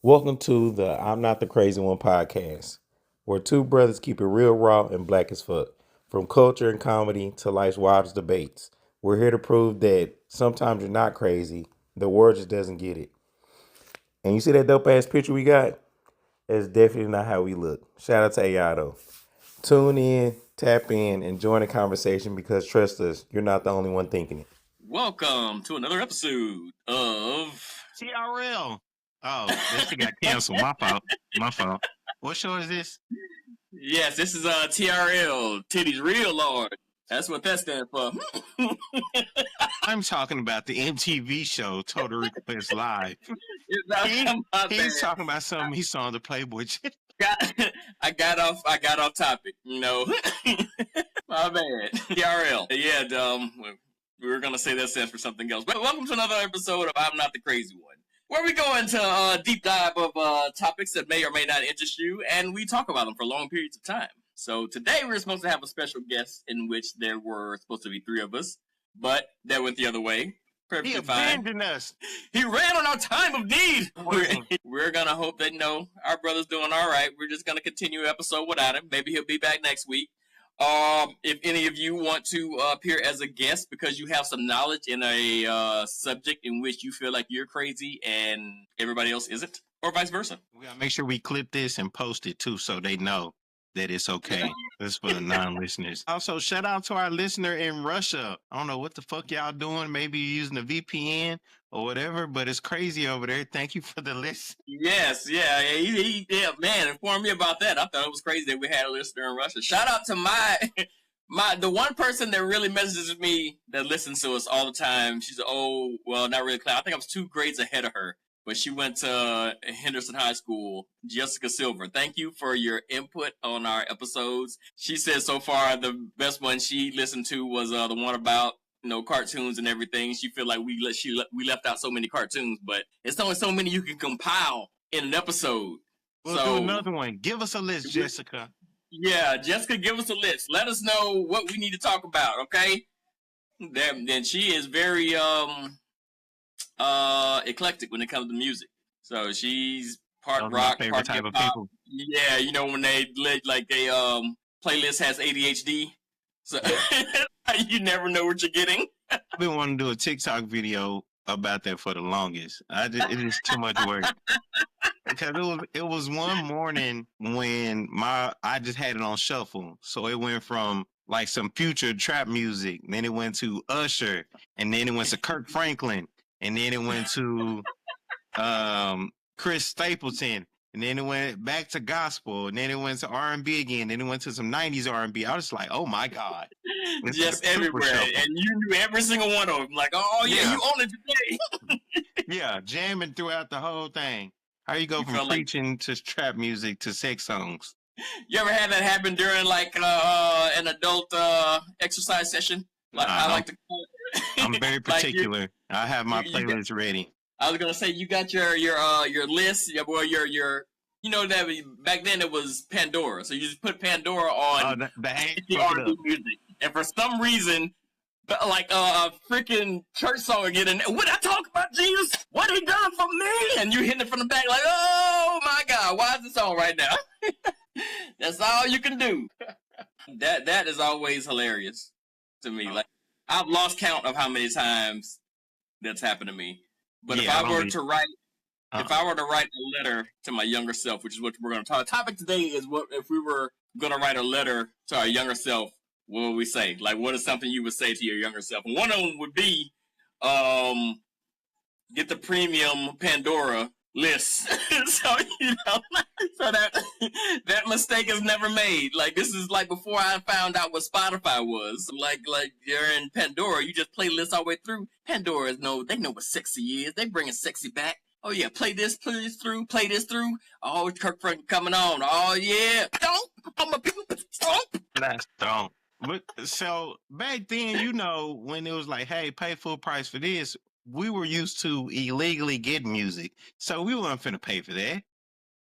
Welcome to the I'm Not the Crazy One podcast, where two brothers keep it real raw and black as fuck. From culture and comedy to life's wildest debates, we're here to prove that sometimes you're not crazy, the world just doesn't get it. And you see that dope ass picture we got? That's definitely not how we look. Shout out to AI though. Tune in, tap in, and join the conversation because trust us, you're not the only one thinking it. Welcome to another episode of TRL. Oh, that shit got canceled. My fault. My fault. What show is this? Yes, this is TRL, Titties Real Lord. That's what that stands for. I'm talking about the MTV show Total Request Live. He's talking about something he saw on the Playboy channel. I got off topic. My bad. TRL. Yeah, we were gonna say that stands for something else. But welcome to another episode of I'm Not the Crazy One, where we go into a deep dive of topics that may or may not interest you, and we talk about them for long periods of time. So today we're supposed to have a special guest in which there were supposed to be three of us, but that went the other way. Perfectly He fine. abandoned us. He ran on our time of need. We're gonna hope that our brother's doing all right. We're just gonna continue episode without him. Maybe he'll be back next week. If any of you want to appear as a guest because you have some knowledge in a subject in which you feel like you're crazy and everybody else isn't, or vice versa. We gotta make sure we clip this and post it too so they know that it's okay. This is for the non-listeners. Also, shout out to our listener in Russia. I don't know what the fuck y'all doing. Maybe you're using a VPN or whatever, but it's crazy over there. Thank you for the list. Yes, yeah, man, inform me about that. I thought it was crazy that we had a listener in Russia. Shout out to the one person that really messages me that listens to us all the time. She's not really close. I think I was 2 grades ahead of her, but she went to Henderson High School. Jessica Silver, thank you for your input on our episodes. She said so far the best one she listened to was the one about cartoons and everything. She feel like we left out so many cartoons, but it's only so many you can compile in an episode. We'll do another one. Give us a list, Jessica. Yeah, Jessica, give us a list. Let us know what we need to talk about, okay? Then she is very eclectic when it comes to music. So she's part rock, part hip hop. Yeah, when they like a playlist has ADHD. So you never know what you're getting. I've been wanting to do a TikTok video about that for the longest. It is too much work. Because it was one morning when I just had it on shuffle. So it went from like some future trap music, then it went to Usher, and then it went to Kirk Franklin, and then it went to Chris Stapleton, and then it went back to gospel, and then it went to R&B again, then it went to some 90s R&B. I was like, oh my God. Just everywhere. And you knew every single one of them. Like, oh yeah. You own it today. Yeah, jamming throughout the whole thing. How you go from preaching to trap music to sex songs? You ever had that happen during like an adult exercise session? Like I like to call it. I'm very particular. Like I have my playlist ready. I was gonna say you got your list, your that back then it was Pandora, so you just put Pandora on the R&B music, and for some reason, like a freaking church song again, and when I talk about Jesus, what he done for me, and you hitting it from the back like, oh my God, why is this on right now? That's all you can do. That is always hilarious to me. Like I've lost count of how many times that's happened to me. But if I were to write a letter to my younger self, which is what we're going to talk. The topic today is what if we were going to write a letter to our younger self. What would we say? Like, what is something you would say to your younger self? And one of them would be, get the premium Pandora list. So that mistake is never made. Like this is like before I found out what Spotify was. Like you're in Pandora, you just play lists all the way through. Pandora they know what sexy is. They bringing sexy back. Oh yeah, play this through. Oh, Kirk Franklin coming on. Oh yeah, That's don't. But so back then, when it was like, hey, pay full price for this, we were used to illegally getting music, so we weren't finna pay for that.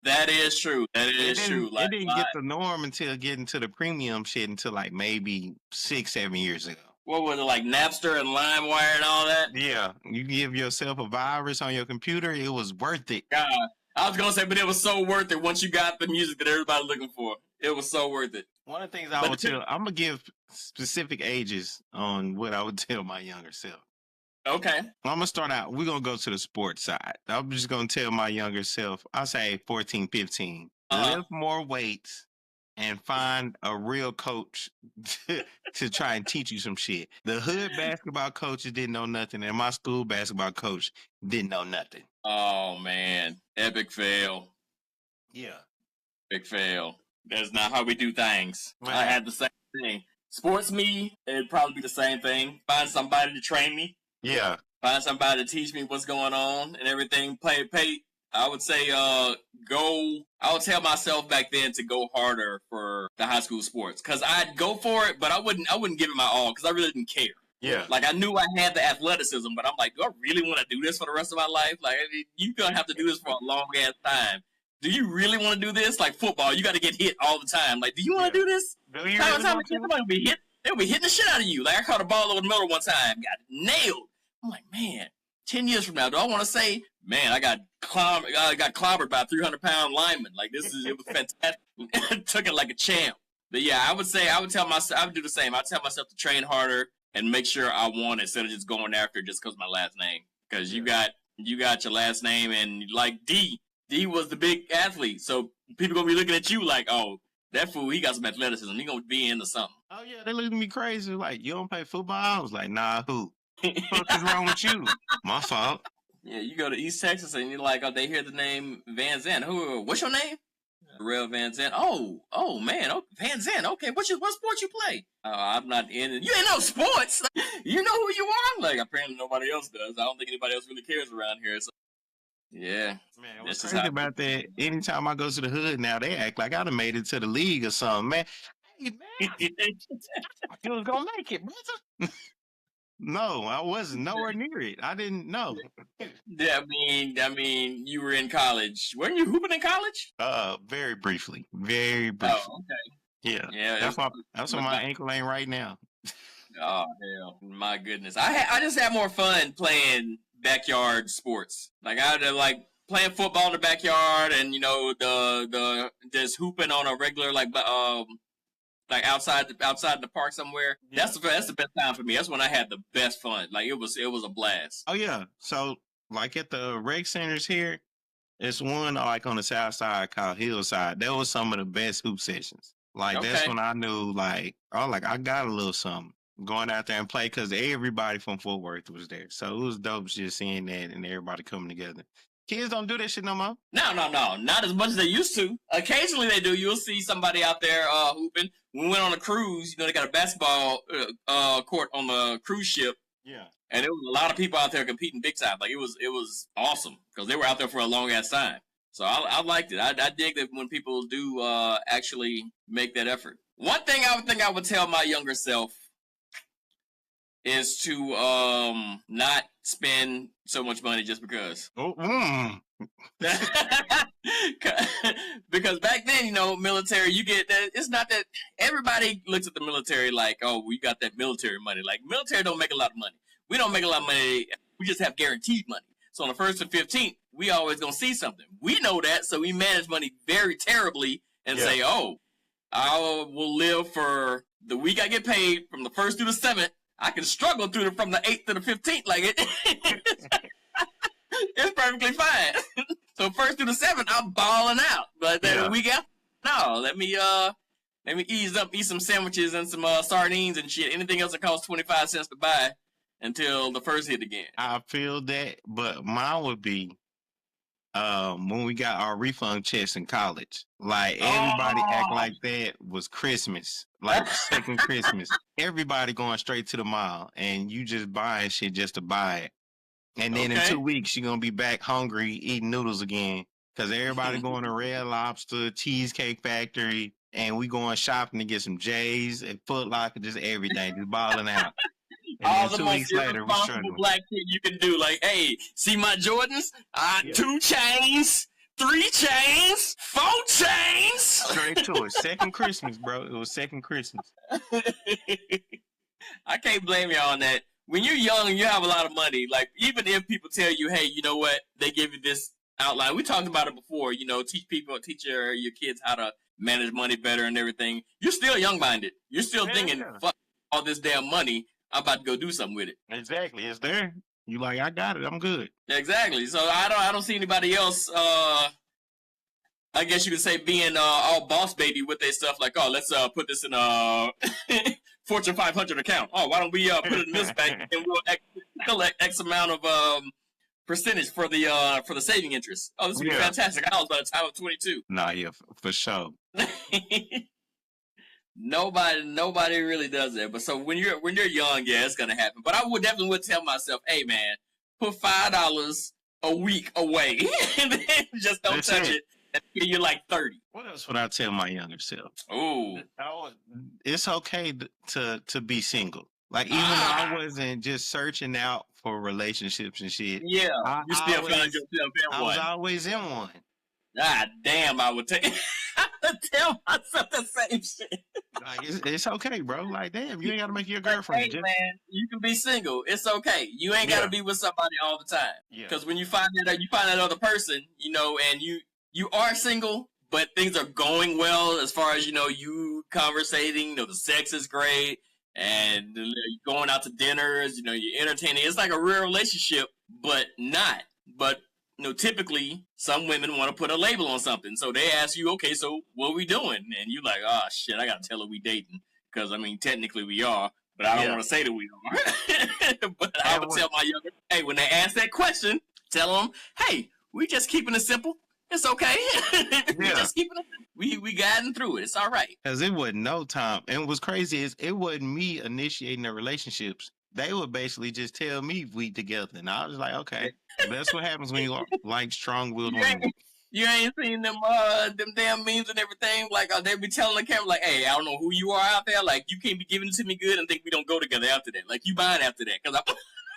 That is true. True. Like, it didn't get the norm until getting to the premium shit until like maybe 6-7 years ago. What was it, like Napster and LimeWire and all that? Yeah, you give yourself a virus on your computer, it was worth it. God, I was gonna say, but it was so worth it once you got the music that everybody looking for. It was so worth it. One of the things I would tell, I'm gonna give specific ages on what I would tell my younger self. Okay. I'm gonna start out. We're gonna go to the sports side. I'm just gonna tell my younger self, I'll say 14, 15. Lift more weights and find a real coach to try and teach you some shit. The hood basketball coaches didn't know nothing, and my school basketball coach didn't know nothing. Oh man, epic fail. Yeah. Big fail. That's not how we do things. Man. I had the same thing. Sports me, it'd probably be the same thing. Find somebody to train me. Yeah. Find somebody to teach me what's going on and everything. Pay. I would say, I would tell myself back then to go harder for the high school sports. Cause I'd go for it, but I wouldn't give it my all cause I really didn't care. Yeah. Like I knew I had the athleticism, but I'm like, do I really want to do this for the rest of my life? Like you're going to have to do this for a long ass time. Do you really want to do this? Like football, you got to get hit all the time. Like, do you want to do this? Do you Time really somebody will be hit. They'll be hitting the shit out of you. Like I caught a ball over the middle one time, got nailed. I'm like, man, 10 years from now, do I want to say, man, I got clobbered by a 300-pound lineman? Like it was fantastic. Took it like a champ. But yeah, I would tell myself, I would do the same. I'd tell myself to train harder and make sure I won instead of just going after it just because of my last name. Because you got your last name, and like D was the big athlete, so people gonna be looking at you like, oh, that fool, he got some athleticism. He gonna be into something. Oh yeah, they look at me crazy. Like, you don't play football? I was like, nah, who? What the fuck is wrong with you? My fault. Yeah, you go to East Texas and you're like, oh, they hear the name Van Zandt. What's your name? Real Van Zandt. Oh man, Van Zandt. Okay, what sport you play? I'm not in it. You ain't no sports. You know who you are. Like apparently nobody else does. I don't think anybody else really cares around here. So yeah, man. What's crazy about that? Anytime I go to the hood now, they act like I done made it to the league or something, man. Hey, man, you was gonna make it, brother. No, I wasn't nowhere near it. I didn't know. Yeah, I mean, you were in college. Weren't you hooping in college? Very briefly. Very briefly. Oh, okay. Yeah. That's why my ankle ain't right now. Oh hell, my goodness! I just had more fun playing backyard sports. Like I like playing football in the backyard, and you know the just hooping on a regular like outside the park somewhere. Yeah. That's the best time for me. That's when I had the best fun. Like it was a blast. Oh yeah. So like at the rec centers here, it's one like on the south side called Hillside. That was some of the best hoop sessions. Like that's when I knew like I got a little something. Going out there and play because everybody from Fort Worth was there. So it was dope just seeing that and everybody coming together. Kids don't do that shit no more. No. Not as much as they used to. Occasionally they do. You'll see somebody out there hooping. When we went on a cruise, you know, they got a basketball court on the cruise ship. Yeah. And there was a lot of people out there competing big time. Like it was awesome because they were out there for a long ass time. So I liked it. I dig that when people do actually make that effort. One thing I would tell my younger self is to not spend so much money just because. Because back then, you know, military, you get that. It's not that everybody looks at the military like, oh, we got that military money. Like military don't make a lot of money. We don't make a lot of money. We just have guaranteed money. So on the 1st and 15th, we always gonna see something. We know that, so we manage money very terribly and say, oh, I will live for the week I get paid from the 1st through the 7th. I can struggle through from the 8th to the 15th. Like it, it's perfectly fine. So 1st through the 7th, I'm balling out. But then the week after, no, let me ease up, eat some sandwiches and some sardines and shit. Anything else that costs 25 cents to buy until the first hit again. I feel that, but mine would be when we got our refund checks in college. Like everybody act like that was Christmas, like second Christmas. Everybody going straight to the mall and you just buying shit just to buy it. And then in 2 weeks you're gonna be back hungry eating noodles again because everybody going to Red Lobster, Cheesecake Factory, and we going shopping to get some J's and Foot Locker, just everything, just balling out. And all the most irresponsible black kid you can do. Like, hey, see my Jordans? 2 chains, 3 chains, 4 chains. Straight to it. Second Christmas, bro. It was second Christmas. I can't blame y'all on that. When you're young and you have a lot of money, like, even if people tell you, hey, you know what? They give you this outline. We talked about it before. Teach your kids how to manage money better and everything. You're still young minded. You're still thinking, fuck all this damn money. I'm about to go do something with it. Exactly. It's there. You like, I got it. I'm good. Exactly. So I don't see anybody else. I guess you could say being all boss baby with their stuff. Like, oh, let's put this in a Fortune 500 account. Oh, why don't we put it in this bank and we'll collect X amount of percentage for the saving interest. Oh, this would be fantastic. I was by the time of 22. Nah, yeah, for sure. Nobody really does that. But so when you're young, yeah, it's gonna happen. But I would tell myself, hey man, put $5 a week away and then just don't touch it until you're like 30. What else would I tell my younger self? Oh, it's okay to be single. Like even though I wasn't just searching out for relationships and shit. Yeah, you still find yourself in one. I was always in one. God damn, I would tell myself the same shit. Like it's okay, bro. Like damn, you ain't gotta make your girlfriend. Hey, man, you can be single. It's okay. You ain't gotta be with somebody all the time. Because when you find that other person, and you are single, but things are going well as far as you conversating. The sex is great, and you're going out to dinners. You're entertaining. It's like a real relationship, but not. But typically some women want to put a label on something, so they ask you, okay, so what are we doing? And you like, oh shit, I gotta tell her we dating, because technically we are, but I don't want to say that we are. But I would tell my younger, hey, when they ask that question, tell them, hey, we just keeping it simple. It's okay. We just keeping it. We guiding through it. It's all right. Because it wasn't no time. And what's crazy is it wasn't me initiating the relationships. They would basically just tell me we together, and I was like, okay, that's what happens when you like strong-willed women. You ain't seen them damn memes and everything. Like they be telling the camera, like, hey, I don't know who you are out there. Like you can't be giving it to me good and think we don't go together after that. Like you mine after that, because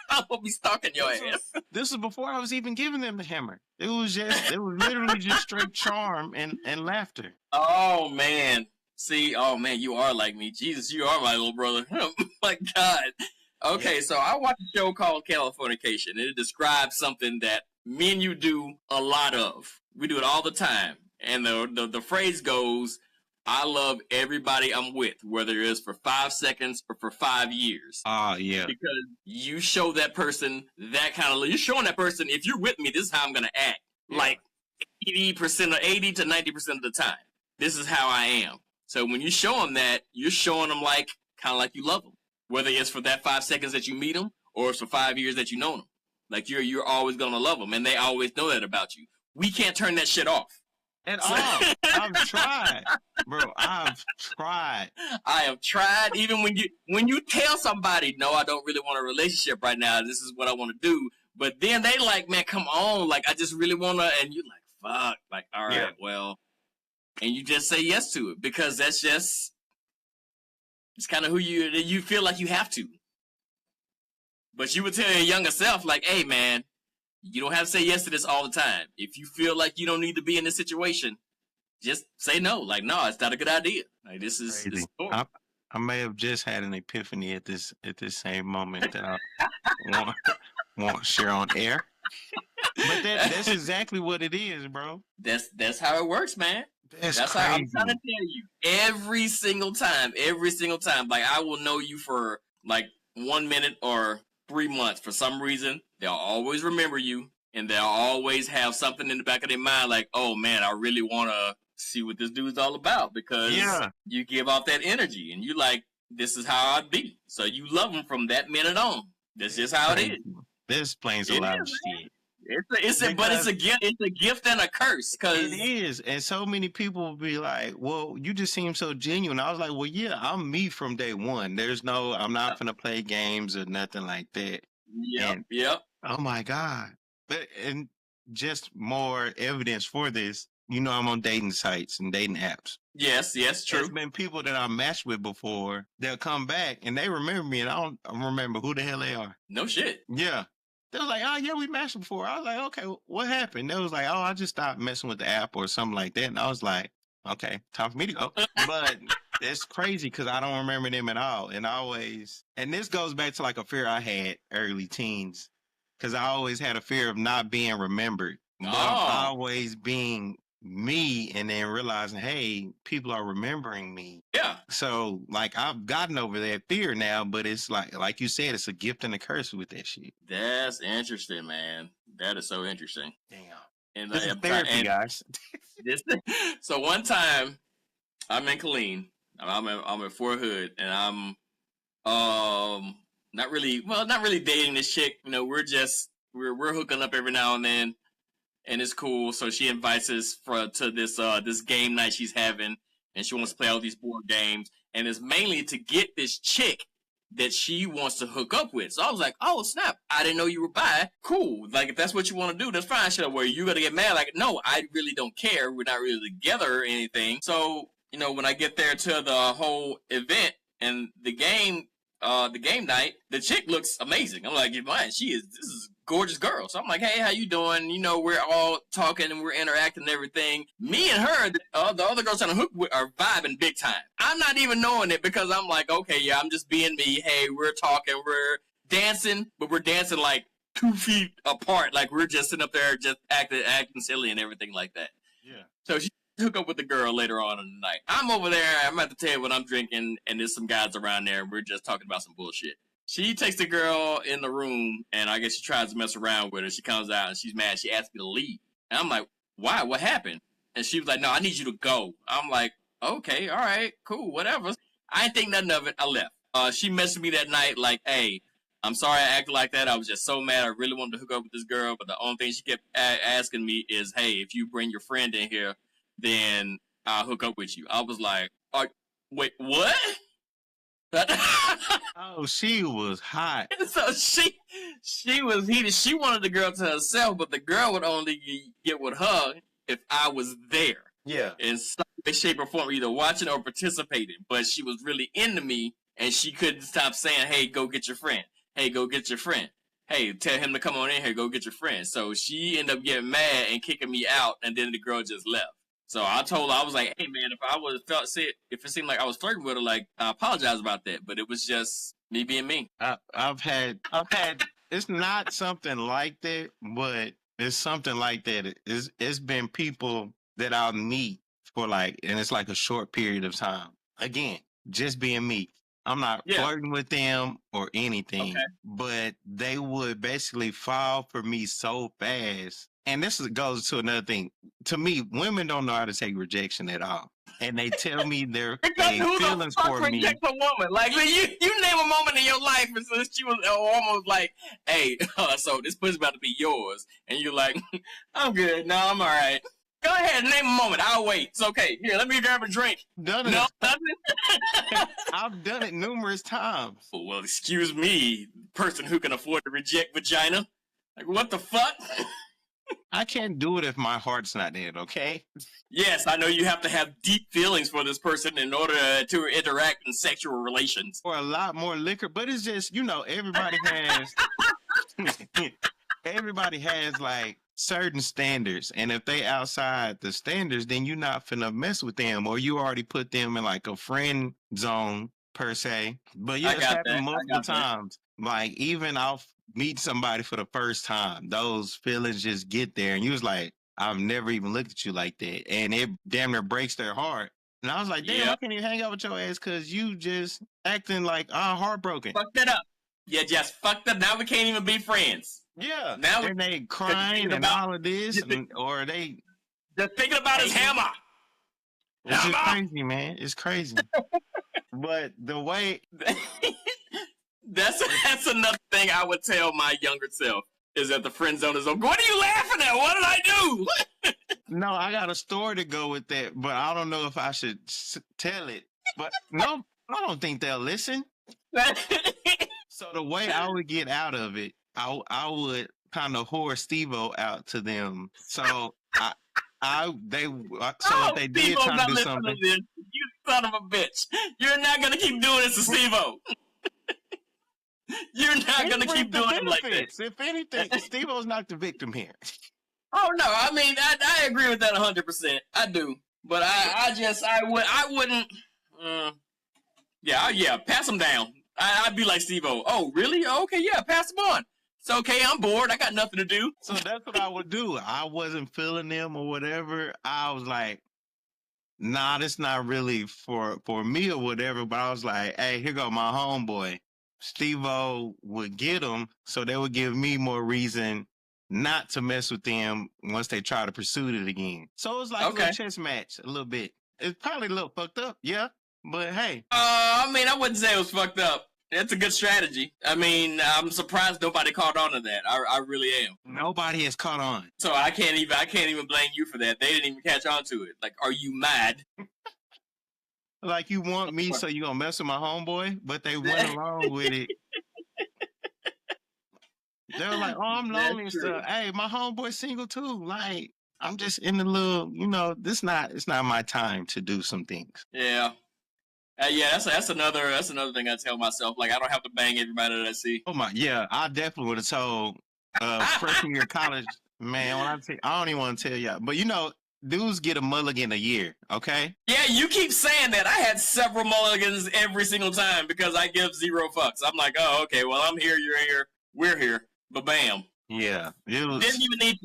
I'm gonna be stalking your ass. This was before I was even giving them the hammer. It was literally just straight charm and laughter. Oh man. See, you are like me. Jesus, you are my little brother. Oh my God. Okay, so I watched a show called Californication, and it describes something that me and you do a lot of. We do it all the time. And the phrase goes, I love everybody I'm with, whether it's for 5 seconds or for 5 years. Yeah. Because you show that person that kind of, you're showing that person, if you're with me, this is how I'm going to act. Yeah. Like 80 to 90% of the time. This is how I am. So when you show them that, you're showing them kind of like you love them. Whether it's for that 5 seconds that you meet them, or it's for 5 years that you know them. Like you're always gonna love them, and they always know that about you. We can't turn that shit off. At all. I've tried, bro. I've tried. I have tried. Even when you tell somebody, no, I don't really want a relationship right now. This is what I want to do. But then they like, man, come on. Like I just really want to. And you're like, fuck. Like, all right, well. And you just say yes to it because that's just. It's kind of who you feel like you have to. But you would tell your younger self, like, hey, man, you don't have to say yes to this all the time. If you feel like you don't need to be in this situation, just say no. Like, no, it's not a good idea. Like, this is I may have just had an epiphany at this same moment that I want to share on air. But that's exactly what it is, bro. That's how it works, man. That's how I'm trying to tell you. Every single time. Like I will know you for like 1 minute or 3 months. For some reason, they'll always remember you, and they'll always have something in the back of their mind like, oh man, I really want to see what this dude's all about, because you give off that energy, and you like, this is how I'd be. So you love them from that minute on. That's just how it is. This explains a lot of shit. It's a gift. It's a gift and a curse. Cause it is, and so many people will be like, "Well, you just seem so genuine." I was like, "Well, yeah, I'm me from day one. I'm not gonna play games or nothing like that." Yep. Oh my God! And just more evidence for this. I'm on dating sites and dating apps. Yes, true. There's been people that I matched with before. They'll come back and they remember me, and I don't remember who the hell they are. No shit. Yeah. They was like, oh, yeah, we matched before. I was like, okay, what happened? They was like, oh, I just stopped messing with the app or something like that. And I was like, okay, time for me to go. But it's crazy because I don't remember them at all. And this goes back to like a fear I had early teens, because I always had a fear of not being remembered. but I'm always being me and then realizing, hey, people are remembering me. Yeah. So like I've gotten over that fear now, but it's like you said, it's a gift and a curse with that shit. That's interesting, man. That is so interesting. Damn. And this is therapy, guys. So one time I'm in Killeen. I'm at Fort Hood, and I'm not really dating this chick. You know, we're hooking up every now and then, and it's cool. So she invites us to this game night she's having, and she wants to play all these board games, and it's mainly to get this chick that she wants to hook up with. So I was like, oh snap, I didn't know you were bi. Cool. Like, if that's what you want to do, that's fine. Shit, where you gonna get mad? Like, no, I really don't care. We're not really together or anything. So, you know, when I get there to the whole event and the game night, the chick looks amazing. I'm like, man, this is a gorgeous girl. So I'm like, hey, how you doing? You know, we're all talking and we're interacting and everything. Me and her, the other girls trying to hook with, are vibing big time. I'm not even knowing it because I'm like, okay, yeah, I'm just being me. Hey, we're talking, we're dancing, but we're dancing like 2 feet apart. Like, we're just sitting up there just acting silly and everything like that. Yeah. So she hook up with the girl later on in the night. I'm over there, I'm at the table and I'm drinking, and there's some guys around there, and we're just talking about some bullshit. She takes the girl in the room, and I guess she tries to mess around with her. She comes out, and she's mad. She asks me to leave. And I'm like, why? What happened? And she was like, no, I need you to go. I'm like, okay, all right, cool, whatever. I didn't think nothing of it. I left. She messaged me that night like, hey, I'm sorry I acted like that. I was just so mad. I really wanted to hook up with this girl, but the only thing she kept asking me is, hey, if you bring your friend in here, then I'll hook up with you. I was like, wait, what? Oh, she was hot. So she was heated. She wanted the girl to herself, but the girl would only get with her if I was there. Yeah. In some way, shape, or form, either watching or participating. But she was really into me, and she couldn't stop saying, hey, go get your friend. Hey, go get your friend. Hey, tell him to come on in here, go get your friend. So she ended up getting mad and kicking me out, and then the girl just left. So I told her, I was like, hey man, if it seemed like I was flirting with her, like, I apologize about that. But it was just me being me. I've had, it's not something like that, but it's something like that. It's been people that I'll meet for like, and it's like a short period of time. Again, just being me. I'm not flirting with them or anything, but they would basically fall for me so fast. And this goes to another thing. To me, women don't know how to take rejection at all. And they tell me their feelings for me. Reject a woman? Like, you name a moment in your life and so she was almost like, hey, so this pussy's about to be yours. And you're like, I'm good. No, I'm all right. Go ahead, name a moment. I'll wait. It's okay. Here, let me grab a drink. Nothing. I've done it numerous times. Well, excuse me, person who can afford to reject vagina. Like, what the fuck? I can't do it if my heart's not in it, okay? Yes, I know you have to have deep feelings for this person in order to interact in sexual relations. Or a lot more liquor, but it's just, you know, everybody has like certain standards, and if they outside the standards, then you're not finna mess with them, or you already put them in like a friend zone per se. But yeah, it's happened multiple times. Like, even I'll meet somebody for the first time, those feelings just get there, and you was like, I've never even looked at you like that, and it damn near breaks their heart. And I was like, damn, I can't even hang out with your ass because you just acting like heartbroken. Fucked it up. Yeah, just fucked up. Now we can't even be friends. Yeah. Now and they crying and all of this, or they just thinking about his hammer. It's just crazy, man. It's crazy. But the way that's another thing I would tell my younger self is that the friend zone is over. What are you laughing at? What did I do? No, I got a story to go with that, but I don't know if I should tell it. But no, I don't think they'll listen. So the way I would get out of it, I would kind of whore Steve-O out to them. So if they did try to do something. You son of a bitch. You're not going to keep doing this to Steve-O. You're not going to keep doing it like this. If anything, Steve-O's not the victim here. Oh, no. I mean, I agree with that 100%. I do. But I wouldn't. Yeah, pass them down. I'd be like Steve-O. Oh, really? Oh, okay, yeah, pass them on. It's okay. I'm bored. I got nothing to do. So that's what I would do. I wasn't feeling them or whatever. I was like, nah, that's not really for me or whatever. But I was like, hey, here go my homeboy. Steve-O would get them, so they would give me more reason not to mess with them once they try to pursue it again. So it was like a little chess match, a little bit. It's probably a little fucked up, yeah. But hey. I mean, I wouldn't say it was fucked up. That's a good strategy. I mean, I'm surprised nobody caught on to that. I really am. Nobody has caught on. So I can't even blame you for that. They didn't even catch on to it. Like, are you mad? Like, you want me, so you gonna mess with my homeboy? But they went along with it. They were like, oh, I'm lonely and stuff. Hey, my homeboy's single too. Like, I'm just in the little, it's not my time to do some things. Yeah. Yeah, that's another thing I tell myself. Like, I don't have to bang everybody that I see. Oh my, yeah, I definitely would have told freshman year of college, man. When I don't even want to tell y'all, but dudes get a mulligan a year, okay? Yeah, you keep saying that. I had several mulligans every single time because I give zero fucks. I'm like, oh, okay, well, I'm here, you're here, we're here, but bam. Yeah, didn't even need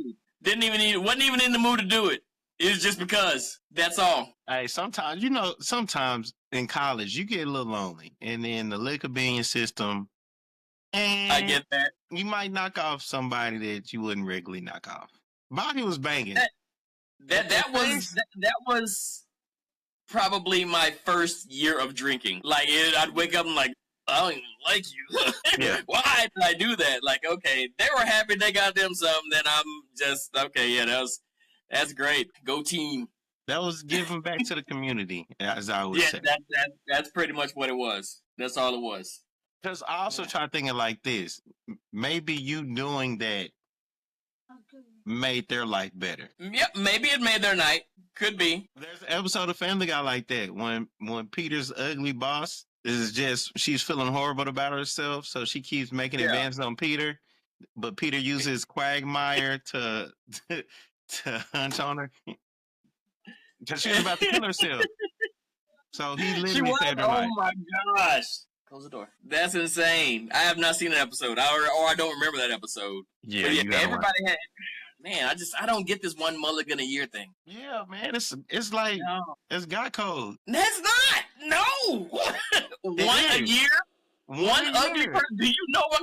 to. Wasn't even in the mood to do it. It was just because. That's all. Hey, sometimes in college you get a little lonely, and then the liquor being system. And I get that. You might knock off somebody that you wouldn't regularly knock off. Body was banging. That was probably my first year of drinking. Like, I'd wake up and like, I don't even like you. Yeah. Why did I do that? Like, okay, they were happy they got them something. Then I'm just okay. Yeah, that's great. Go team. That was giving back to the community, as I would say. That's pretty much what it was. That's all it was. Because I also try thinking like this. Maybe you doing that made their life better. Yep, maybe it made their night. Could be. There's an episode of Family Guy like that when Peter's ugly boss she's feeling horrible about herself, so she keeps making advances on Peter, but Peter uses Quagmire to hunch on her because she was about to kill herself. So he literally saved her life. Oh my gosh! Close the door. That's insane. I have not seen an episode, or I don't remember that episode. Yeah, everybody had. Man, I don't get this one mulligan a year thing. Yeah, man, it's like it's God code. That's not one a year. One ugly person. Do you know what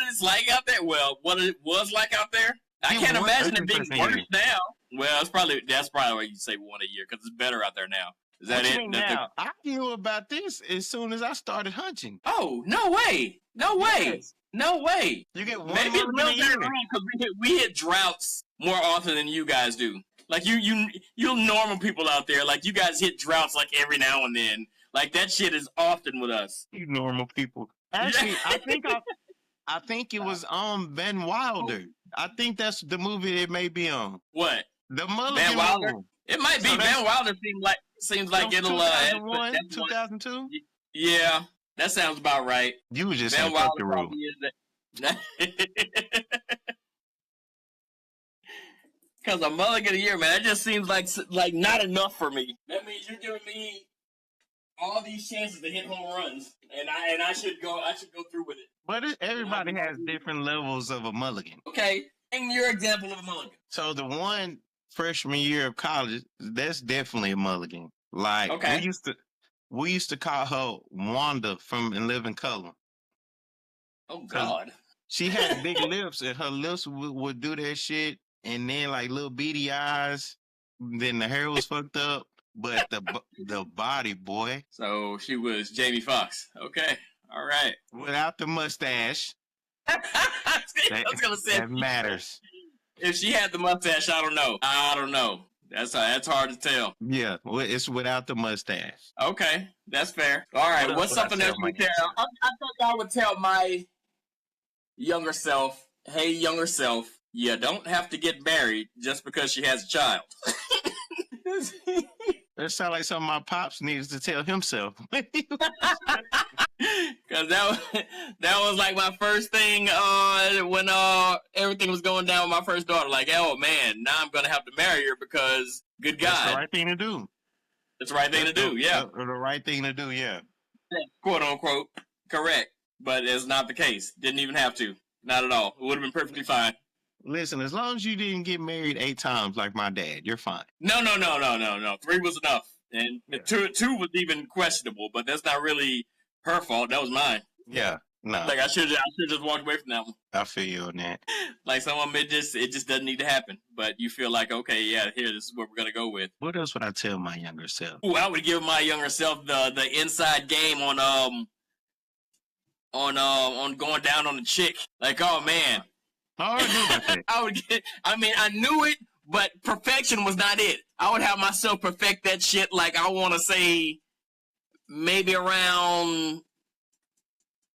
it's like out there? Well, what it was like out there. I can't imagine it being worse now. Well, that's probably why you say one a year because it's better out there now. Is that it? Now, I knew about this as soon as I started hunching. Oh, no way! No way! Yes. No way! You get one maybe it's because we hit droughts more often than you guys do. Like you normal people out there, like you guys hit droughts like every now and then. Like that shit is often with us. You normal people. Actually, I think it was on Ben Wilder. I think that's the movie it may be on. What? The Mulligan Ben Wilder? Movie. It might be. Ben Wilder seems like it'll 2001, 2002? Yeah, that sounds about right. You was just Ben Wilder the rule. Because a mulligan a year, man, that just seems like not enough for me. That means you're giving me all these chances to hit home runs, and I should go through with it. But everybody has different levels of a mulligan. Okay, and your example of a mulligan. So the one freshman year of college, that's definitely a mulligan. Like we used to call her Wanda from In Living Color. Oh God. She had big lips, and her lips would do that shit, and then like little beady eyes. Then the hair was fucked up, but the body, boy. So she was Jamie Foxx. Okay, all right. Without the mustache. I was gonna say that matters. If she had the mustache, I don't know. That's hard to tell. Yeah, it's without the mustache. Okay, that's fair. All right, what's something else you tell? I thought I would tell my younger self, hey, younger self, you don't have to get married just because she has a child. That sounds like something my pops needs to tell himself. Because that was like my first thing when everything was going down with my first daughter. Like, oh man, now I'm gonna have to marry her because good God, that's the right thing to do. It's the right thing to do. Yeah, the right thing to do. Yeah, quote unquote correct, but it's not the case. Didn't even have to. Not at all. It would have been perfectly fine. Listen, as long as you didn't get married 8 times like my dad, you're fine. No. 3 was enough. And two was even questionable, but that's not really her fault. That was mine. Yeah. No. Like I should just walked away from that one. I feel you on that. Like some of them, it just doesn't need to happen. But you feel like, okay, yeah, here, this is what we're gonna go with. What else would I tell my younger self? Ooh, I would give my younger self the inside game on going down on the chick. Like, oh man, I knew it, but perfection was not it. I would have myself perfect that shit. Like, I want to say maybe around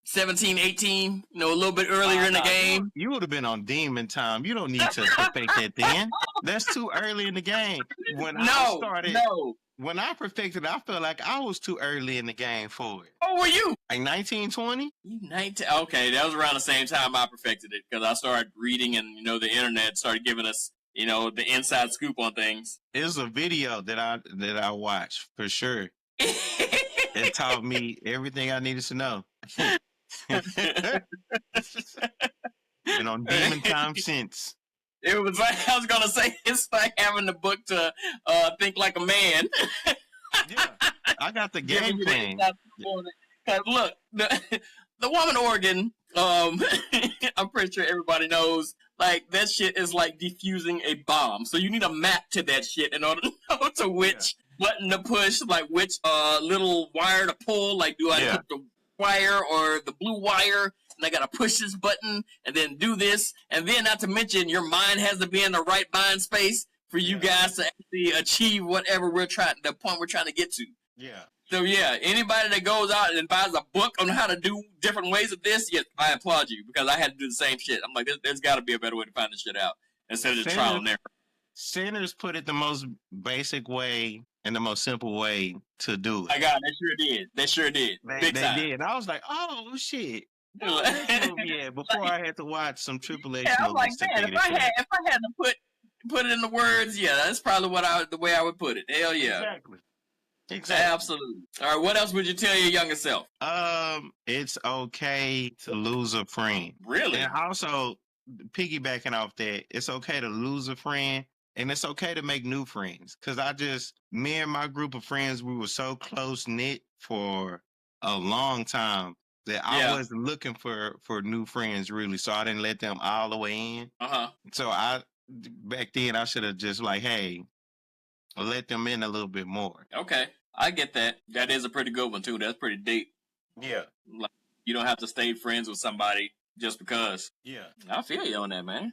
17, 18, a little bit earlier in the game. You would have been on demon time. You don't need to perfect that then. That's too early in the game. When I perfected, I felt like I was too early in the game for it. Oh, were you? Like 19, 20? 19. Okay, that was around the same time I perfected it because I started reading and, the internet started giving us, the inside scoop on things. It was a video that I watched for sure. It taught me everything I needed to know. Been on demon time since. It was like, I was gonna say, it's like having the book to think like a man. Yeah, I got the game plan. Cause look, the woman organ, I'm pretty sure everybody knows, like that shit is like defusing a bomb. So you need a map to that shit in order to know to which button to push, like which little wire to pull. Like, do I put the wire or the blue wire? And I gotta push this button and then do this, and then not to mention your mind has to be in the right mind space for you guys to actually achieve whatever the point we're trying to get to. Yeah. So yeah, anybody that goes out and buys a book on how to do different ways of this, yes, I applaud you because I had to do the same shit. I'm like, there's got to be a better way to find this shit out instead of just trial and error. Sinners put it the most basic way and the most simple way to do it. My God, they sure did. They did. And I was like, oh shit. Before I had to watch some Triple H. Yeah, I was like, man, if I had to put it in the words, that's probably the way I would put it. Hell yeah. Exactly. Absolutely. All right, what else would you tell your younger self? It's okay to lose a friend. Really? And also, piggybacking off that, it's okay to lose a friend and it's okay to make new friends. Because me and my group of friends, we were so close knit for a long time that I wasn't looking for new friends really. So I didn't let them all the way in. So back then I should have just like, hey, let them in a little bit more. Okay. I get that. That is a pretty good one too. That's pretty deep. Yeah. Like, you don't have to stay friends with somebody just because. Yeah. I feel you on that, man.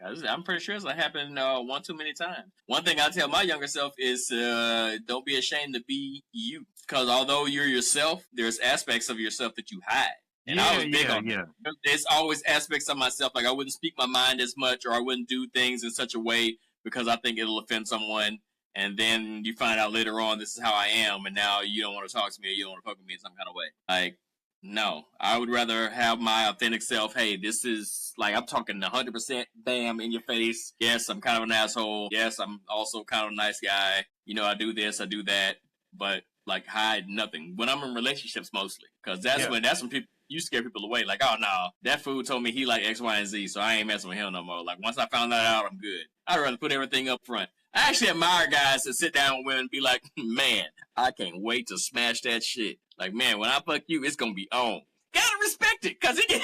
Cause I'm pretty sure it's happened one too many times. One thing I tell my younger self is don't be ashamed to be you. Because although you're yourself, there's aspects of yourself that you hide. And I was big on that. There's always aspects of myself, like I wouldn't speak my mind as much or I wouldn't do things in such a way because I think it'll offend someone. And then you find out later on this is how I am, and now you don't want to talk to me or you don't want to fuck with me in some kind of way. Like, no. I would rather have my authentic self. Hey, this is, like, I'm talking 100% bam in your face. Yes, I'm kind of an asshole. Yes, I'm also kind of a nice guy. I do this, I do that. But, like, hide nothing. When I'm in relationships mostly. Because that's when people, you scare people away. Like, oh, no, that fool told me he liked X, Y, and Z, so I ain't messing with him no more. Like, once I found that out, I'm good. I'd rather put everything up front. I actually admire guys that sit down with women and be like, man, I can't wait to smash that shit. Like, man, when I fuck you, it's going to be on. Gotta respect it, because he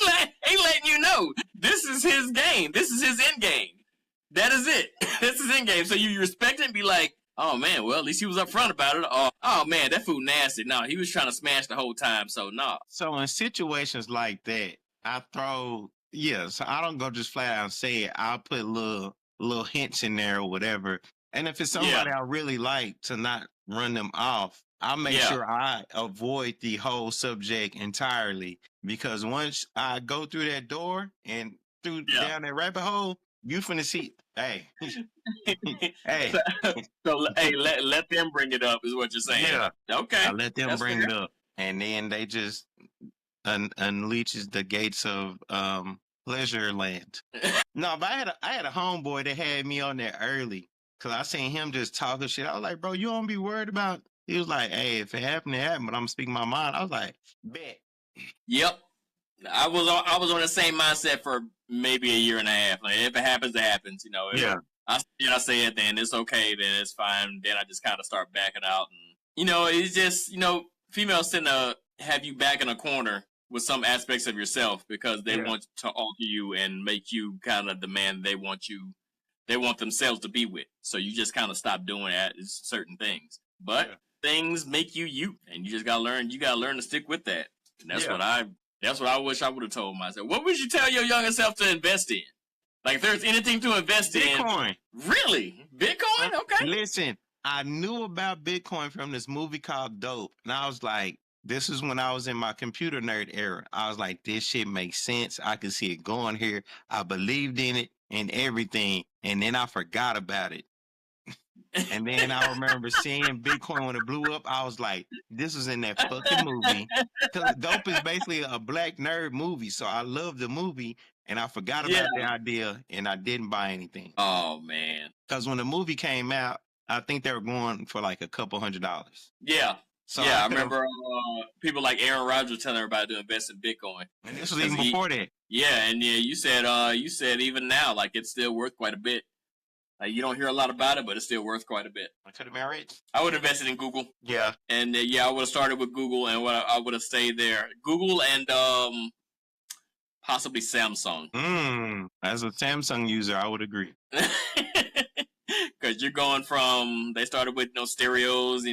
letting you know this is his game. This is his end game. That is it. This is end game. So you respect it and be like, oh, man, well, at least he was upfront about it. Oh, man, that fool nasty. No, he was trying to smash the whole time, so no. So in situations like that, so I don't go just flat out and say it. I'll put little hints in there or whatever. And if it's somebody I really like, to not run them off, I'll make sure I avoid the whole subject entirely. Because once I go through that door and down that rabbit hole, you finna see, hey. Hey. So let them bring it up is what you're saying. Yeah. Okay. I let them bring it up. And then they just unleashes the gates of pleasure land. No, but I had a homeboy that had me on there early because I seen him just talking shit. I was like, bro, you don't be worried about. He was like, hey, if it happened, it happened, but I'm speaking my mind. I was like, bet. Yep. I was on the same mindset for maybe a year and a half. Like, if it happens, it happens. Yeah. I say it, then it's okay, then it's fine. Then I just kind of start backing out, and it's just females tend to have you back in a corner with some aspects of yourself because they want to alter you and make you kind of the man they want themselves to be with. So you just kind of stop doing certain things. But things make you, and you just gotta learn. You gotta learn to stick with that. And that's what I wish I would have told myself. What would you tell your younger self to invest in? Like, if there's anything to invest in. Bitcoin. Really? Bitcoin? Okay. Listen, I knew about Bitcoin from this movie called Dope. And I was like, this is when I was in my computer nerd era. I was like, this shit makes sense. I could see it going here. I believed in it and everything. And then I forgot about it. And then I remember seeing Bitcoin when it blew up. I was like, this was in that fucking movie. Because Dope is basically a black nerd movie. So I love the movie. And I forgot about the idea, and I didn't buy anything. Oh, man. Because when the movie came out, I think they were going for like a couple $100. Yeah. So I remember people like Aaron Rodgers telling everybody to invest in Bitcoin. And this was even before that. Yeah, and you said even now, like, it's still worth quite a bit. Like, you don't hear a lot about it, but it's still worth quite a bit. I could have married. I would have invested in Google. Yeah. And I would have started with Google, and I would have stayed there. Google and possibly Samsung. As a Samsung user, I would agree. Because you're going from, they started with stereos,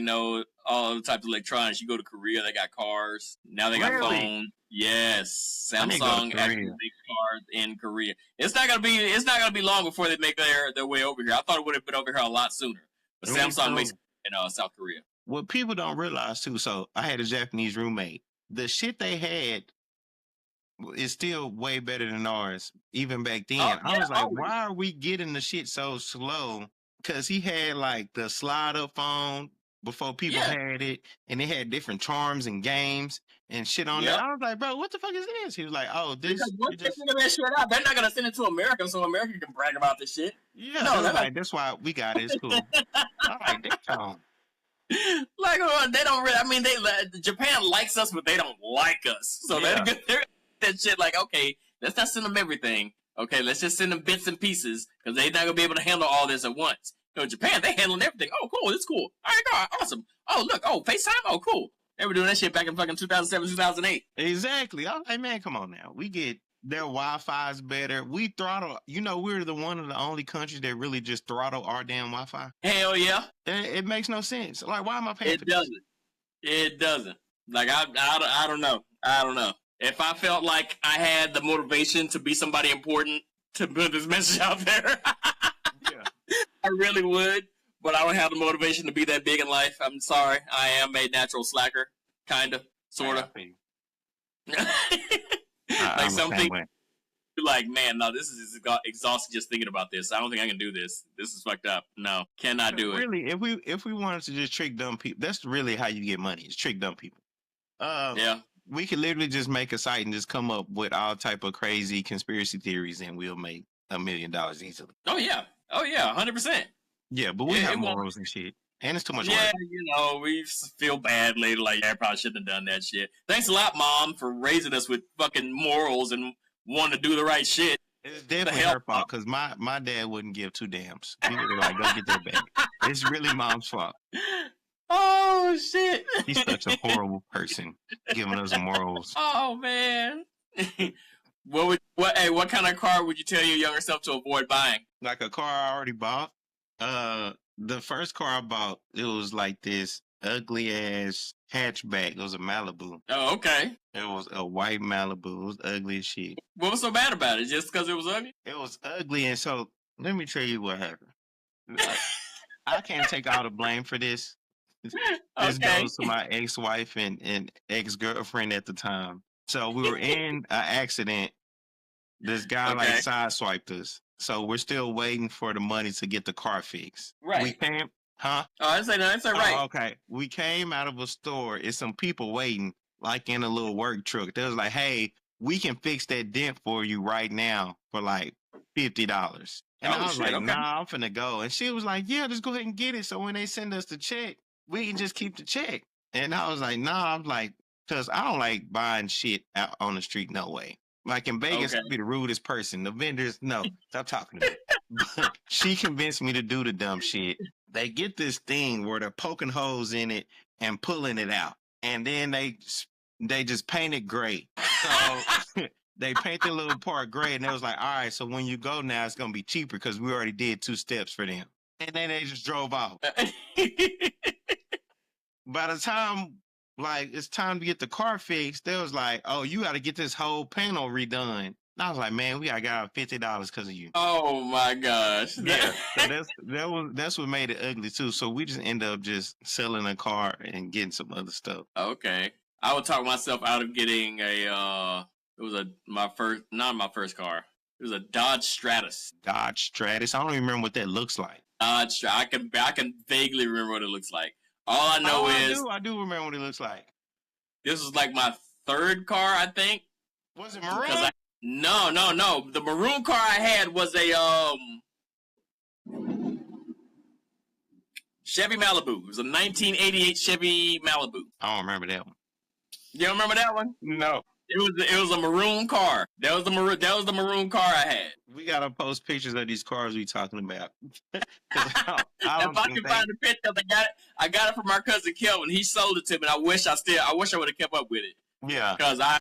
all the types of electronics. You go to Korea, they got cars. Now they got phones. Yes, Samsung actually makes cars in Korea. It's not gonna be long before they make their way over here. I thought it would have been over here a lot sooner, but Samsung makes it in South Korea. What people don't realize too. So I had a Japanese roommate. The shit they had is still way better than ours, even back then. I was like, why are we getting the shit so slow? Because he had like the slide-up phone before people had it, and it had different charms and games and shit on there. I was like, bro, what the fuck is this? He was like, oh, this. Once they figure that shit out, they're not gonna send it to America so America can brag about this shit. Yeah, no, that's why we got it. It's cool. I'm like, damn. Like, they don't really. I mean, Japan likes us, but they don't like us. So they're that shit. Like, okay, let's not send them everything. Okay, let's just send them bits and pieces because they're not gonna be able to handle all this at once. Japan, they handling everything. Oh, cool, it's cool. All right, God, awesome. Oh, look, FaceTime. Oh, cool. They were doing that shit back in fucking 2007, 2008. Exactly. I'm like, man, come on now. We get their Wi-Fi's better. We throttle. We're one of the only countries that really just throttle our damn Wi-Fi. Hell yeah. It makes no sense. Like, why am I paying for this? It doesn't. Like, I don't know. I don't know. If I felt like I had the motivation to be somebody important to put this message out there, I really would. But I don't have the motivation to be that big in life. I'm sorry. I am a natural slacker. Kind of. Sort of. Like something like, man, no, this is exhausting just thinking about this. I don't think I can do this. This is fucked up. No, cannot do it. Really, if we wanted to just trick dumb people, that's really how you get money. Is trick dumb people. We could literally just make a site and just come up with all type of crazy conspiracy theories, and we'll make $1 million easily. Oh yeah, 100%. Yeah, but we have morals and shit, and it's too much work. Yeah, we feel bad later. Like, I probably shouldn't have done that shit. Thanks a lot, Mom, for raising us with fucking morals and wanting to do the right shit. It's definitely her fault because my dad wouldn't give two damns. He would like, go get that back. It's really Mom's fault. Oh shit! He's such a horrible person, giving us morals. Oh man. What kind of car would you tell your younger self to avoid buying? Like a car I already bought. The first car I bought, it was like this ugly ass hatchback. It was a Malibu. Oh, okay. It was a white Malibu. It was ugly as shit. What was so bad about it? Just because it was ugly? It was ugly, and so let me tell you what happened. I can't take all the blame for this. This goes to my ex-wife and ex-girlfriend at the time. So we were in an accident. This guy sideswiped us. So we're still waiting for the money to get the car fixed. Right. We came, huh? Oh, I say right. Oh, okay. We came out of a store. It's some people waiting, like in a little work truck. They was like, hey, we can fix that dent for you right now for like $50. And I was like, nah, I'm finna go. And she was like, yeah, just go ahead and get it. So when they send us the check, we can just keep the check. And I was like, nah, I'm like, Because I don't like buying shit out on the street. No way. Like in Vegas, I'd be the rudest person. The vendors, no, stop talking to me. But she convinced me to do the dumb shit. They get this thing where they're poking holes in it and pulling it out, and then they just paint it gray. So they paint the little part gray, and it was like, all right, so when you go now, it's gonna be cheaper because we already did 2 steps for them, and then they just drove off. By the time like it's time to get the car fixed, they was like, oh, you got to get this whole panel redone. And I was like, man, we got $50 because of you. Oh my gosh. Yeah, so that's what made it ugly too. So we just end up just selling a car and getting some other stuff. Okay, I would talk myself out of getting a. It was not my first car. It was a Dodge Stratus. Dodge Stratus. I don't even remember what that looks like. I can vaguely remember what it looks like. All I know is I do remember what it looks like. This was like my third car, I think. Was it maroon? No. The maroon car I had was a Chevy Malibu. It was a 1988 Chevy Malibu. I don't remember that one. You don't remember that one? No. It was a maroon car. That was the maroon car I had. We gotta post pictures of these cars we talking about. If I can find the picture, I got it from my cousin Kelvin. He sold it to me. And I wish I would have kept up with it. Yeah. Because I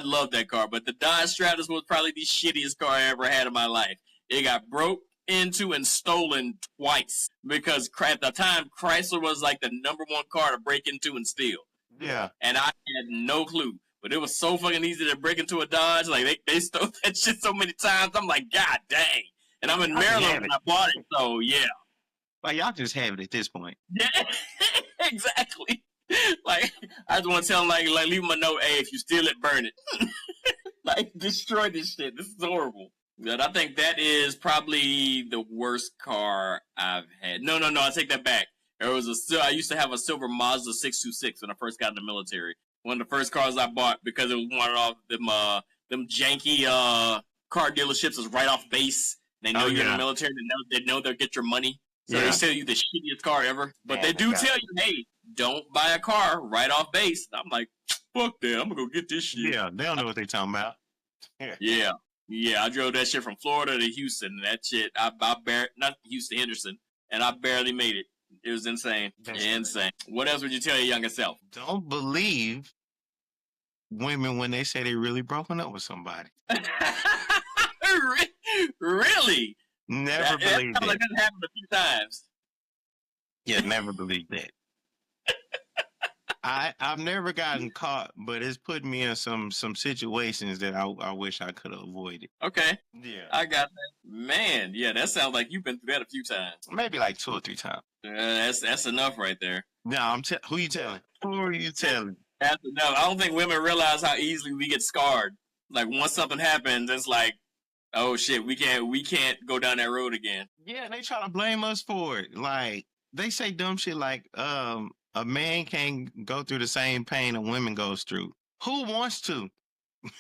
love that car. But the Dodge Stratus was probably the shittiest car I ever had in my life. It got broke into and stolen twice. Because at the time, Chrysler was like the number one car to break into and steal. Yeah. And I had no clue. But it was so fucking easy to break into a Dodge. Like, they stole that shit so many times. I'm like, God dang. And I'm in Maryland when I bought it. So, yeah. Like, y'all just have it at this point. Yeah, exactly. Like, I just want to tell them, like leave them a note, hey, if you steal it, burn it. Like, destroy this shit. This is horrible. But I think that is probably the worst car I've had. No, I take that back. I used to have a silver Mazda 626 when I first got in the military. One of the first cars I bought because it was one of them janky car dealerships is right off base. They know you're in the military. They know they'll get your money. So they sell you the shittiest car ever. But they do tell you, hey, don't buy a car right off base. And I'm like, fuck that. I'm going to go get this shit. Yeah, they don't know what they're talking about. Yeah. I drove that shit from Florida to Houston. And that shit, not Houston, Henderson. And I barely made it. It was insane. Insane. What else would you tell your younger self? Don't believe women when they say they really broken up with somebody. Really? Never believe that. Like that happened a few times. Yeah, never believe that. I've never gotten caught, but it's put me in some situations that I wish I could have avoided. Okay. Yeah. I got that. Man, yeah, that sounds like you've been through that a few times. Maybe like 2 or 3 times. That's enough right there. No, who you telling? Who are you telling? That's enough. I don't think women realize how easily we get scarred. Like once something happens, it's like, oh shit, we can't go down that road again. Yeah, they try to blame us for it. Like they say dumb shit like, a man can't go through the same pain a woman goes through. Who wants to?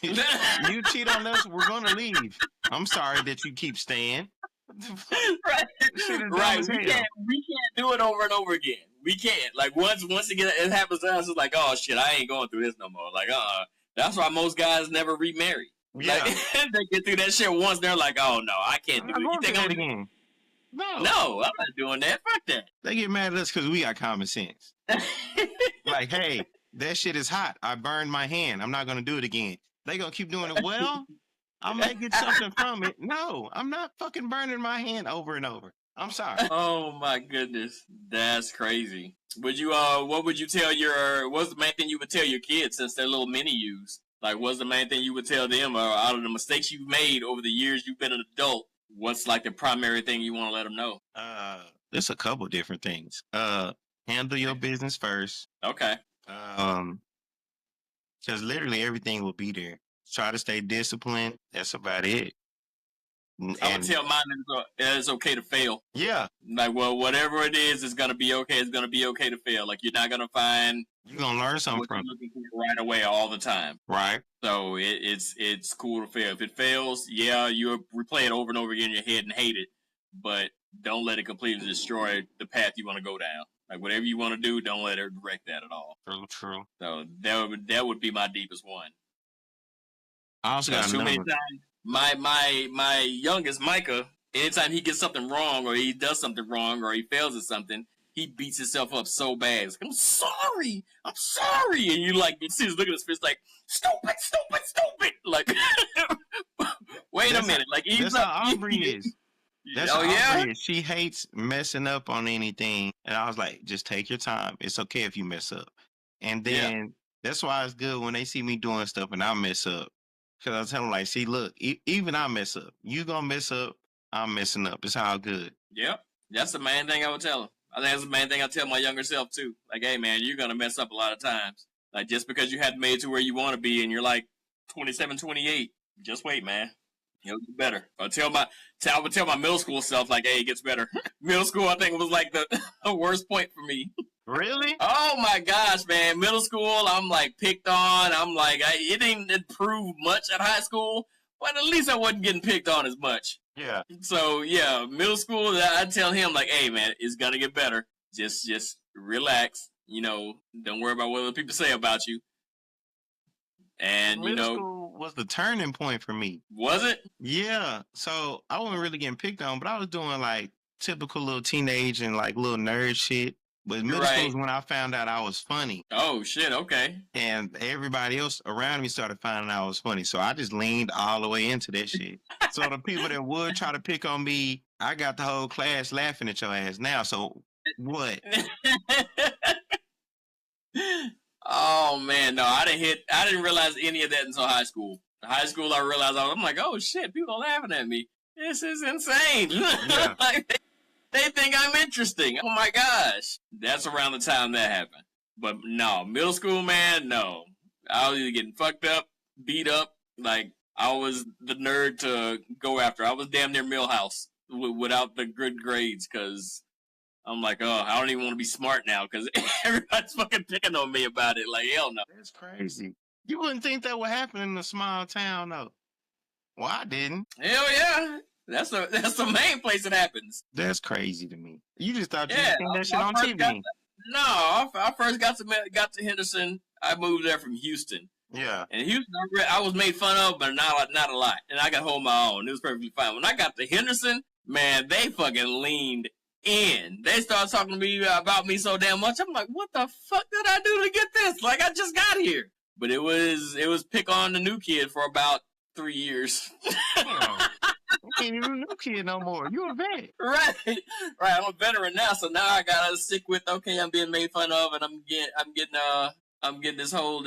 You cheat on us, we're gonna leave. I'm sorry that you keep staying. Right. We can't do it over and over again. We can't. Like once it happens to us, it's like, oh shit, I ain't going through this no more. Like, that's why most guys never remarry. Yeah. Like, they get through that shit once, they're like, oh no, I can't do it. You think I'm again? No, I'm not doing that. Fuck that. They get mad at us because we got common sense. Like, hey, that shit is hot. I burned my hand. I'm not gonna do it again. They gonna keep doing it. Well, I might get something from it. No, I'm not fucking burning my hand over and over. I'm sorry. Oh my goodness, that's crazy. Would you what would you tell what's the main thing you would tell your kids since they're little mini yous? Like, what's the main thing you would tell them out of the mistakes you've made over the years you've been an adult? What's like the primary thing you want to let them know? There's a couple different things. Handle your business first. Okay. Because literally everything will be there. Try to stay disciplined. That's about it. I would tell mine it's okay to fail. Yeah. Like, well, whatever it is, it's going to be okay. It's going to be okay to fail. Like, you're not going to find... You're going to learn something from it right away all the time. Right. So it's cool to fail. If it fails, yeah, you replay it over and over again in your head and hate it. But don't let it completely destroy the path you want to go down. Like whatever you want to do, don't let it wreck that at all. True. So that would be my deepest one. I also got too another many one. times. My youngest Micah, anytime he gets something wrong or he does something wrong or he fails at something, he beats himself up so bad. It's like, I'm sorry, and you like you see his look at his face like stupid. Like, wait a minute, like that's how Aubrey is. That's oh yeah. Aubrey is. She hates messing up on anything, and I was like, just take your time. It's okay if you mess up, and then that's why it's good when they see me doing stuff and I mess up. Because I tell them, like, see, look, even I mess up. You gonna mess up, I'm messing up. It's all good. Yep. That's the main thing I would tell him. I think that's the main thing I tell my younger self, too. Like, hey, man, you're gonna mess up a lot of times. Like, just because you haven't made it to where you want to be and you're like 27, 28, just wait, man. It'll get better. I would tell my middle school self, like, hey, it gets better. Middle school, I think, was like the worst point for me. Really? Oh my gosh, man! Middle school, I'm like picked on. I'm like, it didn't improve much at high school, but at least I wasn't getting picked on as much. Yeah. So yeah, middle school, I tell him like, hey man, it's gonna get better. Just relax. You know, don't worry about what other people say about you. And middle school was the turning point for me. Was it? Yeah. So I wasn't really getting picked on, but I was doing like typical little teenage and like little nerd shit. But middle school is when I found out I was funny. Oh, shit, okay. And everybody else around me started finding out I was funny. So I just leaned all the way into that shit. So the people that would try to pick on me, I got the whole class laughing at your ass now. So what? Oh, man, no, I didn't realize any of that until high school. In high school, I realized, I'm like, oh, shit, people are laughing at me. This is insane. Yeah. Like, they think I'm interesting. Oh my gosh. That's around the time that happened. But no, middle school, man, no. I was either getting fucked up, beat up. Like, I was the nerd to go after. I was damn near Millhouse without the good grades because I'm like, oh, I don't even want to be smart now because everybody's fucking picking on me about it. Like, hell no. That's crazy. You wouldn't think that would happen in a small town, though. Well, I didn't. Hell yeah. That's the main place it happens. That's crazy to me. You just thought you seen that shit on TV. No, I first got to Henderson. I moved there from Houston. Yeah. And Houston, I was made fun of, but not a lot. And I could hold my own. It was perfectly fine. When I got to Henderson, man, they fucking leaned in. They started talking to me about me so damn much. I'm like, what the fuck did I do to get this? Like, I just got here. But it was pick on the new kid for about 3 years. You ain't even a new kid no more. You a vet. Right. I'm a veteran now, so now I gotta stick with okay, I'm being made fun of and I'm getting this whole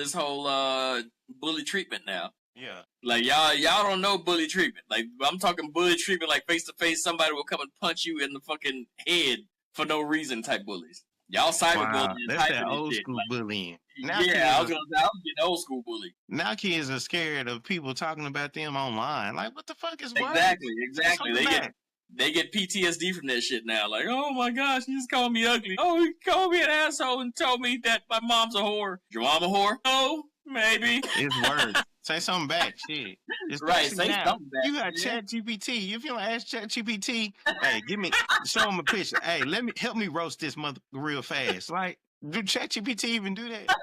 bully treatment now. Yeah. Like y'all don't know bully treatment. Like I'm talking bully treatment like face to face, somebody will come and punch you in the fucking head for no reason type bullies. Y'all cyberbullying. That's that old school bullying. Now I was getting old school bully. Now kids are scared of people talking about them online. Like, what the fuck is what? Exactly. They get PTSD from that shit now. Like, oh my gosh, he just called me ugly. Oh, he called me an asshole and told me that my mom's a whore. Your mom a whore? Oh, maybe. It's words. Say something back, shit. Right, say something back. You got ChatGPT. If you don't ask ChatGPT, hey, show him a picture. Hey, help me roast this mother real fast. Like, do ChatGPT even do that?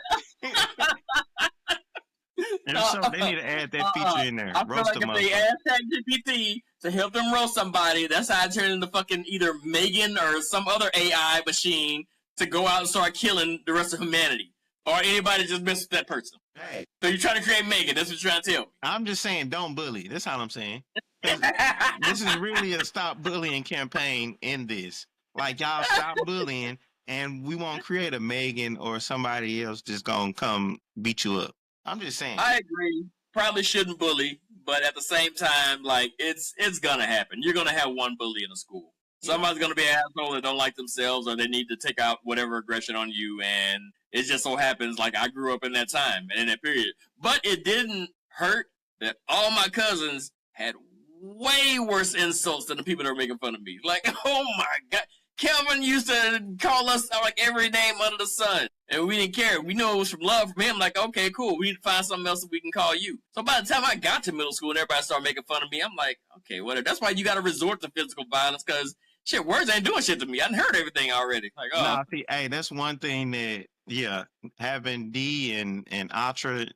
And so they need to add that feature in there. I feel like if they ask ChatGPT to help them roast somebody, that's how I turn into fucking either Megan or some other AI machine to go out and start killing the rest of humanity. Or anybody just mess with that person. Hey. So you're trying to create Megan. That's what you're trying to tell me. I'm just saying, don't bully. That's all I'm saying. This is really a stop bullying campaign in this. Like, y'all stop bullying, and we won't create a Megan or somebody else just gonna come beat you up. I'm just saying. I agree. Probably shouldn't bully, but at the same time, like, it's gonna happen. You're gonna have one bully in a school. Somebody's gonna be an asshole that don't like themselves, or they need to take out whatever aggression on you, and it just so happens like I grew up in that time and in that period. But it didn't hurt that all my cousins had way worse insults than the people that were making fun of me. Like, oh my God. Kelvin used to call us like every name under the sun, and we didn't care. We knew it was from love from him. Like, okay, cool. We need to find something else that we can call you. So by the time I got to middle school and everybody started making fun of me, I'm like, okay, whatever. That's why you got to resort to physical violence, because shit, words ain't doing shit to me. I done heard everything already. Like, Nah, see, hey, that's one thing that, yeah, having D and Ultra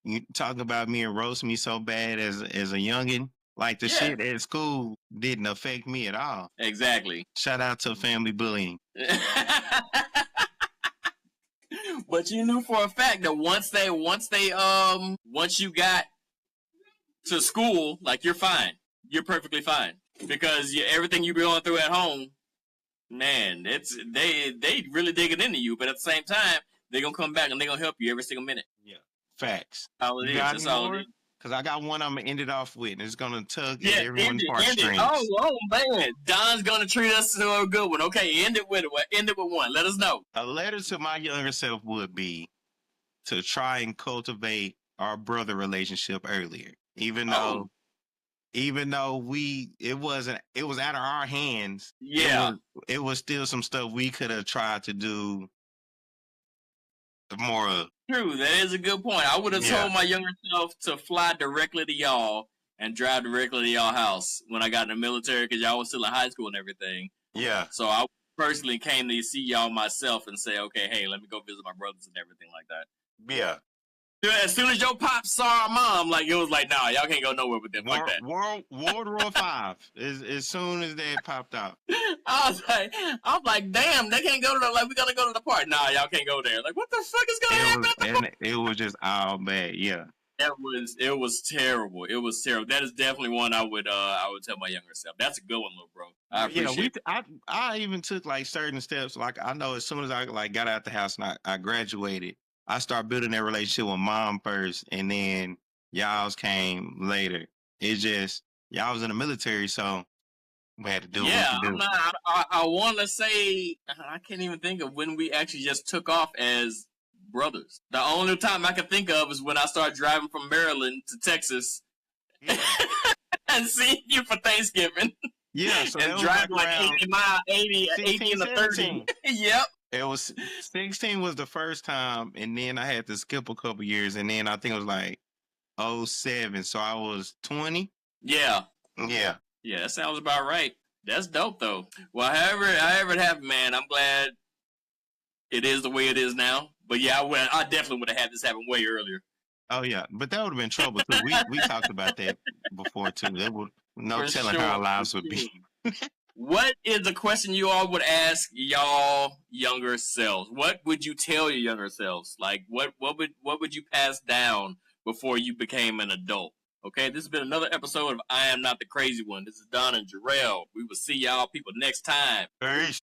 you talking about me and roast me so bad as a youngin. Like the shit at school didn't affect me at all. Exactly. Shout out to family bullying. But you knew for a fact that once you got to school, like you're fine. You're perfectly fine. Because everything you be going through at home, man, it's they really dig it into you, but at the same time, they're gonna come back and they're gonna help you every single minute. Yeah. Facts. All it is. That's all it is. Because I got one I'm going to end it off with, and it's going to tug at everyone's heartstrings. Oh, man. Don's going to treat us to a good one. Okay, end it with one. Let us know. A letter to my younger self would be to try and cultivate our brother relationship earlier. Even though it was out of our hands. Yeah. It was still some stuff we could have tried to do more of. True, that is a good point. I would have told my younger self to fly directly to y'all and drive directly to y'all house when I got in the military because y'all was still in high school and everything. Yeah. So I personally came to see y'all myself and say, okay, hey, let me go visit my brothers and everything like that. Yeah. As soon as your pops saw our mom, like it was like, nah, y'all can't go nowhere with them like that. World War V. As soon as that popped out, I was like, damn, they can't go to we gotta go to the park. Nah, y'all can't go there. Like, what the fuck is gonna happen? It was just all bad. Yeah. It was terrible. It was terrible. That is definitely one I would tell my younger self. That's a good one, little bro. I appreciate it. I even took like certain steps. Like I know as soon as I like got out the house and I graduated, I started building that relationship with mom first, and then y'all's came later. It's just y'all was in the military, so we had to do what we do. I want to say I can't even think of when we actually just took off as brothers. The only time I can think of is when I started driving from Maryland to Texas and seeing you for Thanksgiving. Yeah, so and driving like 80 miles, 80 and 30. Yep. It was 16 was the first time, and then I had to skip a couple years, and then I think it was like 07, so I was 20. Yeah. Yeah. Yeah, that sounds about right. That's dope, though. Well, however it happened, man, I'm glad it is the way it is now. But yeah, I definitely would have had this happen way earlier. Oh yeah, but that would have been trouble too. We talked about that before too. There would no telling how our lives would be. What is the question you all would ask y'all younger selves? What would you tell your younger selves? Like what would you pass down before you became an adult? Okay, this has been another episode of I Am Not the Crazy One. This is Don and Jarrell. We will see y'all people next time. Peace.